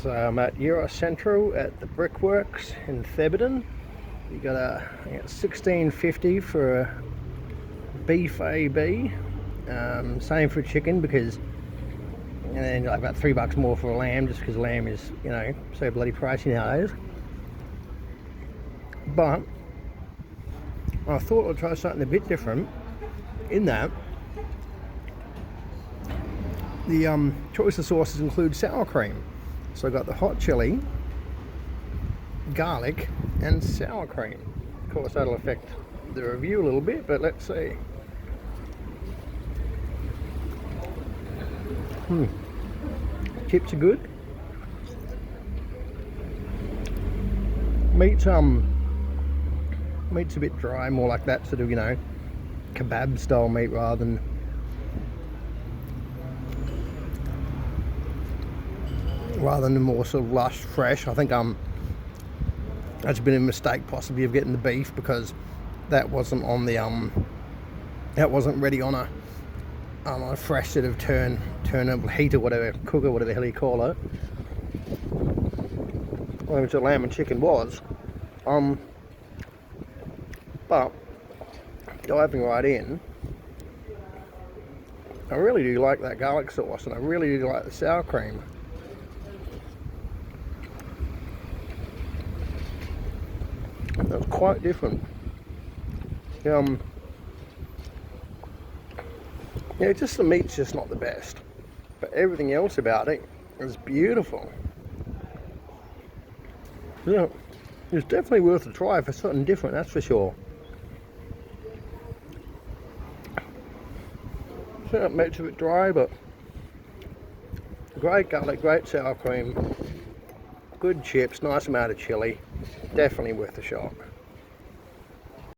So I'm at Yiros Central at the Brickworks in Thebarton. You got I think it's $16.50 for a beef AB. Same for chicken, because, and then like about $3 more for a lamb, just because lamb is, you know, so bloody pricey nowadays. But I thought I'd try something a bit different in that the choice of sauces include sour cream. So I got the hot chili, garlic, and sour cream. Of course, that'll affect the review a little bit, but let's see. Chips are good. Meat's a bit dry, more like that sort of, you know, kebab style meat rather than the more sort of lush, fresh. I think that's been a mistake possibly of getting the beef, because that wasn't on the that wasn't ready on a fresh sort of turn heat or whatever, cook or whatever the hell you call it, which the lamb and chicken was. But diving right in, I really do like that garlic sauce, and I really do like the sour cream. That's quite different. Yeah, just the meat's just not the best, but everything else about it is beautiful. Yeah, it's definitely worth a try for something different, that's for sure. So it makes it a bit dry, but great garlic, great sour cream, good chips, nice amount of chili. Definitely worth a shot.